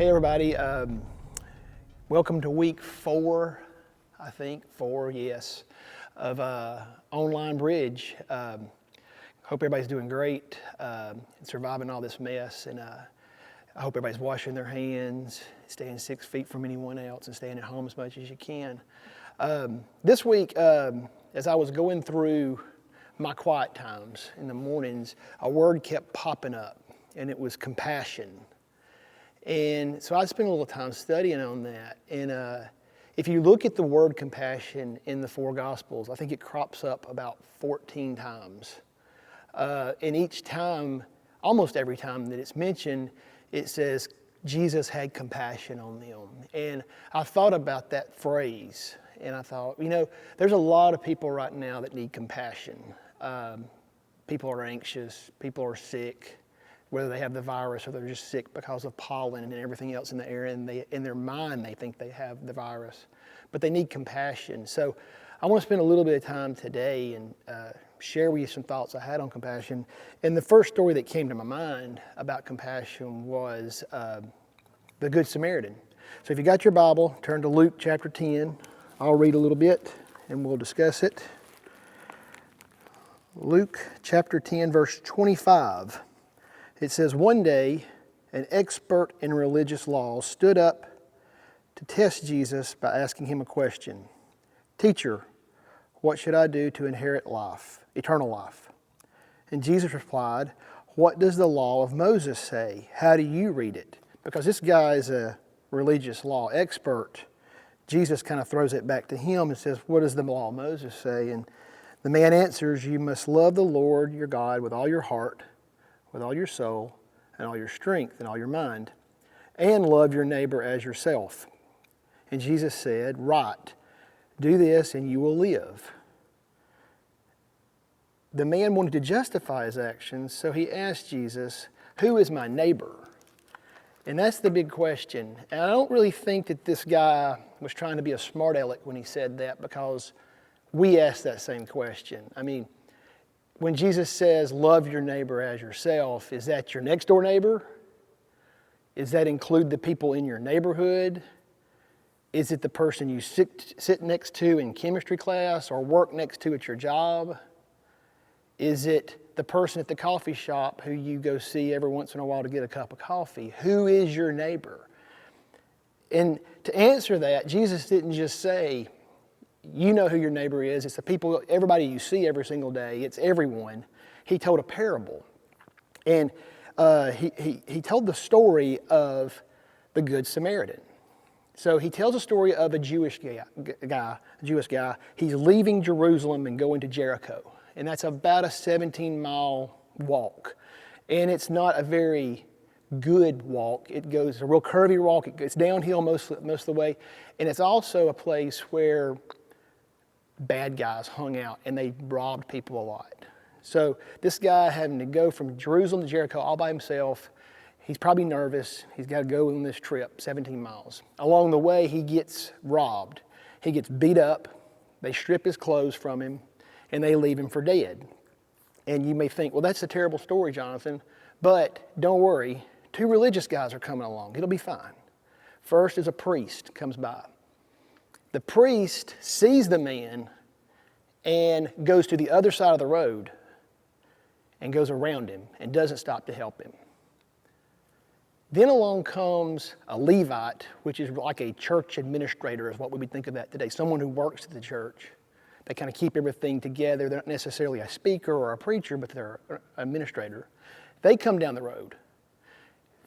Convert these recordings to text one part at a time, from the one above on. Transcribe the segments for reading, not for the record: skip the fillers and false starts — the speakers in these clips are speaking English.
Hey everybody, welcome to week 4, I think, 4, yes, of Online Bridge. Hope everybody's doing great, surviving all this mess, and I hope everybody's washing their hands, staying 6 feet from anyone else, and staying at home as much as you can. This week, as I was going through my quiet times in the mornings, a word kept popping up, and it was compassion. And so I spent a little time studying on that. And if you look at the word compassion in the 4 Gospels, I think it crops up about 14 times. And each time, almost every time that it's mentioned, it says Jesus had compassion on them. And I thought about that phrase. And I thought, there's a lot of people right now that need compassion. People are anxious. People are sick, whether they have the virus or they're just sick because of pollen and everything else in the air, and in their mind they think they have the virus, but they need compassion. So I want to spend a little bit of time today and share with you some thoughts I had on compassion. And the first story that came to my mind about compassion was the Good Samaritan. So if you got your Bible, turn to Luke chapter 10. I'll read a little bit and we'll discuss it. Luke chapter 10, verse 25. It says, one day, an expert in religious law stood up to test Jesus by asking him a question. Teacher, what should I do to inherit life, eternal life? And Jesus replied, what does the law of Moses say? How do you read it? Because this guy is a religious law expert. Jesus kind of throws it back to him and says, what does the law of Moses say? And the man answers, you must love the Lord your God with all your heart, with all your soul, and all your strength, and all your mind, and love your neighbor as yourself. And Jesus said, right, do this and you will live. The man wanted to justify his actions, so he asked Jesus, who is my neighbor? And that's the big question. And I don't really think that this guy was trying to be a smart aleck when he said that, because we ask that same question. I mean, when Jesus says, love your neighbor as yourself, is that your next door neighbor? Does that include the people in your neighborhood? Is it the person you sit next to in chemistry class or work next to at your job? Is it the person at the coffee shop who you go see every once in a while to get a cup of coffee? Who is your neighbor? And to answer that, Jesus didn't just say, you know who your neighbor is. It's the people, everybody you see every single day. It's everyone. He told a parable. And he told the story of the Good Samaritan. So he tells a story of a Jewish guy. He's leaving Jerusalem and going to Jericho. And that's about a 17-mile walk. And it's not a very good walk. It's a real curvy walk. It goes downhill most of the way. And it's also a place where bad guys hung out and they robbed people a lot. So this guy having to go from Jerusalem to Jericho all by himself, he's probably nervous. He's got to go on this trip, 17 miles. Along the way, he gets robbed. He gets beat up. They strip his clothes from him and they leave him for dead. And you may think, well, that's a terrible story, Jonathan. But don't worry, 2 religious guys are coming along. It'll be fine. First is a priest comes by. The priest sees the man and goes to the other side of the road and goes around him and doesn't stop to help him. Then along comes a Levite, which is like a church administrator is what we would think of that today, someone who works at the church. They kind of keep everything together. They're not necessarily a speaker or a preacher, but they're an administrator. They come down the road.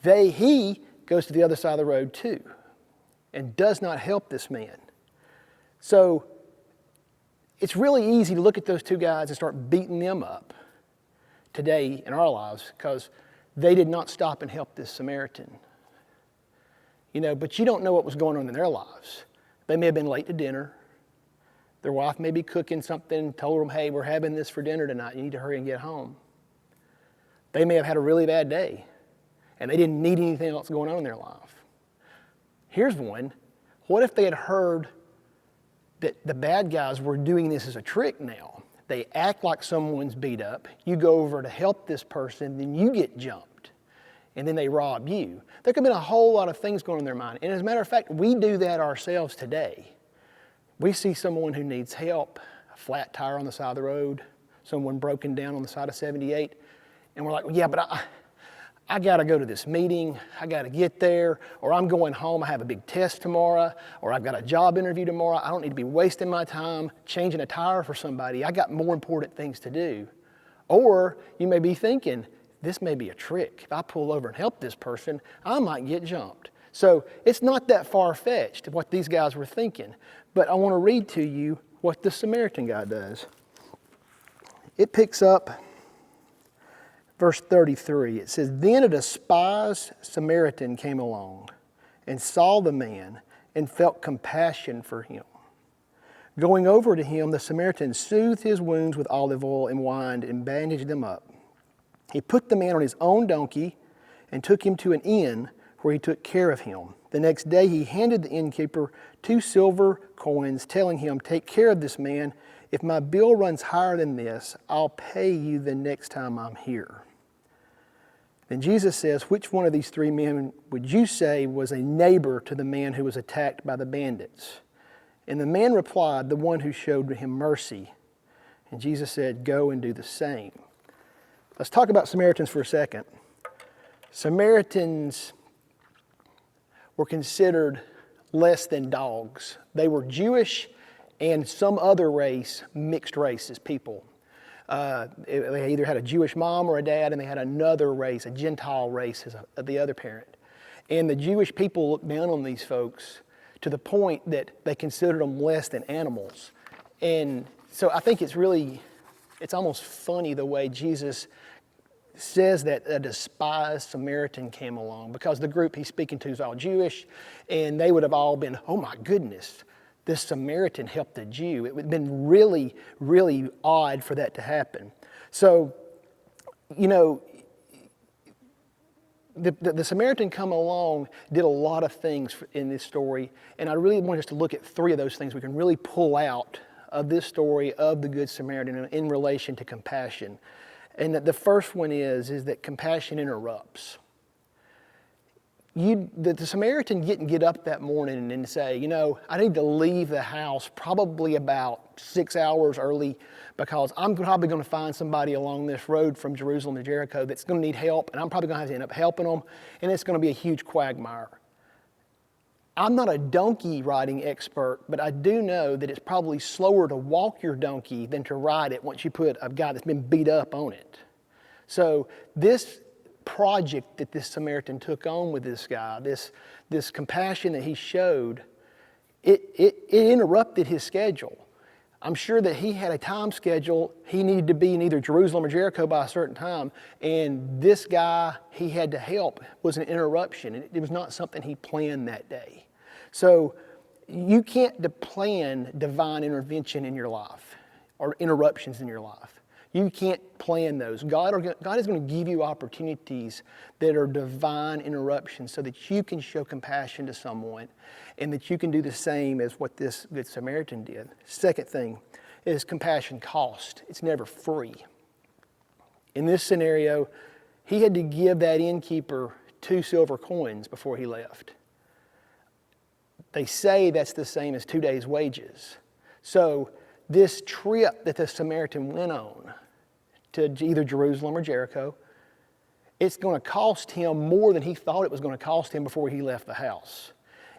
He goes to the other side of the road too and does not help this man. So it's really easy to look at those 2 guys and start beating them up today in our lives because they did not stop and help this Samaritan. But you don't know what was going on in their lives. They may have been late to dinner. Their wife may be cooking something, told them, hey, we're having this for dinner tonight. You need to hurry and get home. They may have had a really bad day and they didn't need anything else going on in their life. Here's one. What if they had heard that the bad guys were doing this as a trick now? They act like someone's beat up. You go over to help this person, then you get jumped. and then they rob you. There could have been a whole lot of things going on in their mind. And as a matter of fact, we do that ourselves today. We see someone who needs help, a flat tire on the side of the road, someone broken down on the side of 78, and we're like, well, yeah, but I got to go to this meeting, I got to get there, or I'm going home, I have a big test tomorrow, or I've got a job interview tomorrow. I don't need to be wasting my time changing a tire for somebody. I got more important things to do. Or you may be thinking, this may be a trick. If I pull over and help this person, I might get jumped. So it's not that far-fetched what these guys were thinking. But I want to read to you what the Samaritan guy does. It picks up verse 33. It says, "Then a despised Samaritan came along and saw the man and felt compassion for him. Going over to him, the Samaritan soothed his wounds with olive oil and wine and bandaged them up. He put the man on his own donkey and took him to an inn where he took care of him. The next day he handed the innkeeper 2 silver coins, telling him, 'Take care of this man. If my bill runs higher than this, I'll pay you the next time I'm here.' Then Jesus says, 'Which one of these 3 men would you say was a neighbor to the man who was attacked by the bandits?' And the man replied, 'The one who showed him mercy.' And Jesus said, 'Go and do the same.'" Let's talk about Samaritans for a second. Samaritans were considered less than dogs. They were Jewish and some other race, mixed races, people. They either had a Jewish mom or a dad, and they had another race, a Gentile race as the other parent. And the Jewish people looked down on these folks to the point that they considered them less than animals. And so I think it's almost funny the way Jesus says that a despised Samaritan came along, because the group he's speaking to is all Jewish, and they would have all been, oh my goodness, this Samaritan helped a Jew. It would have been really, really odd for that to happen. So, the Samaritan come along did a lot of things in this story, and I really want us to look at 3 of those things we can really pull out of this story of the Good Samaritan in relation to compassion. And the first one is that compassion interrupts. The Samaritan didn't get up that morning and say, I need to leave the house probably about 6 hours early, because I'm probably going to find somebody along this road from Jerusalem to Jericho that's going to need help, and I'm probably going to have to end up helping them, and it's going to be a huge quagmire. I'm not a donkey riding expert, but I do know that it's probably slower to walk your donkey than to ride it once you put a guy that's been beat up on it. So this project that this Samaritan took on with this guy, this compassion that he showed, it interrupted his schedule. I'm sure that he had a time schedule. He needed to be in either Jerusalem or Jericho by a certain time, and this guy he had to help was an interruption. It was not something he planned that day. So you can't plan divine intervention in your life or interruptions in your life. You can't plan those. God is going to give you opportunities that are divine interruptions so that you can show compassion to someone and that you can do the same as what this Good Samaritan did. Second thing is compassion cost. It's never free. In this scenario, he had to give that innkeeper 2 silver coins before he left. They say that's the same as 2 days' wages. So this trip that the Samaritan went on to either Jerusalem or Jericho, it's going to cost him more than he thought it was going to cost him before he left the house.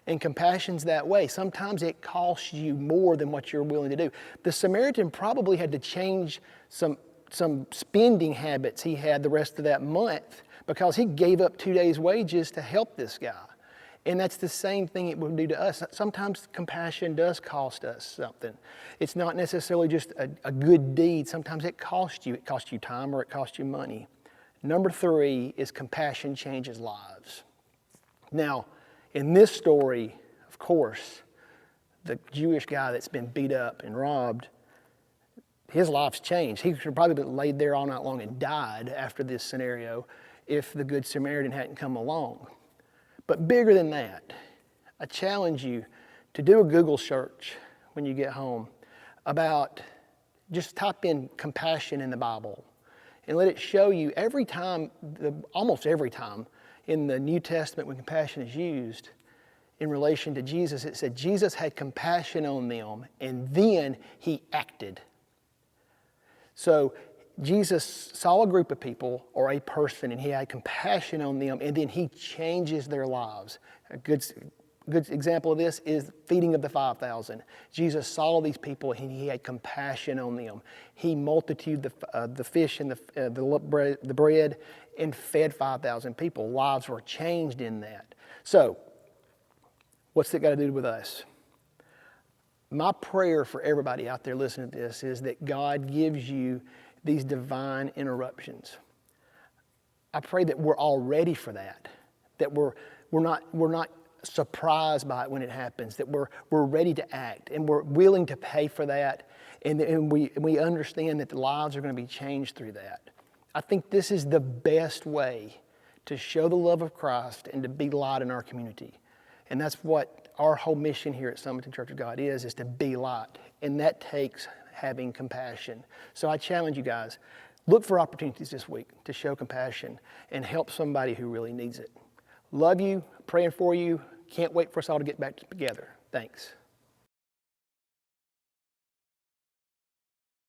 And compassion's that way. Sometimes it costs you more than what you're willing to do. The Samaritan probably had to change some spending habits he had the rest of that month, because he gave up 2 days' wages to help this guy. And that's the same thing it would do to us. Sometimes compassion does cost us something. It's not necessarily just a good deed. Sometimes it costs you. It costs you time or it costs you money. Number 3 is compassion changes lives. Now, in this story, of course, the Jewish guy that's been beat up and robbed, his life's changed. He could have probably been laid there all night long and died after this scenario if the Good Samaritan hadn't come along. But bigger than that, I challenge you to do a Google search when you get home about, just type in compassion in the Bible and let it show you almost every time in the New Testament, when compassion is used in relation to Jesus, it said Jesus had compassion on them and then he acted. So Jesus saw a group of people or a person and he had compassion on them and then he changes their lives. A good example of this is feeding of the 5,000. Jesus saw these people and he had compassion on them. He multitude the fish and the bread and fed 5,000 people. Lives were changed in that. So, what's it got to do with us? My prayer for everybody out there listening to this is that God gives you these divine interruptions. I pray that we're all ready for that. That we're not surprised by it when it happens. That we're ready to act and we're willing to pay for that. And we understand that the lives are going to be changed through that. I think this is the best way to show the love of Christ and to be light in our community. And that's what our whole mission here at Summerton Church of God is to be light. And that takes having compassion. So I challenge you guys, look for opportunities this week to show compassion and help somebody who really needs it. Love you, praying for you. Can't wait for us all to get back together. Thanks.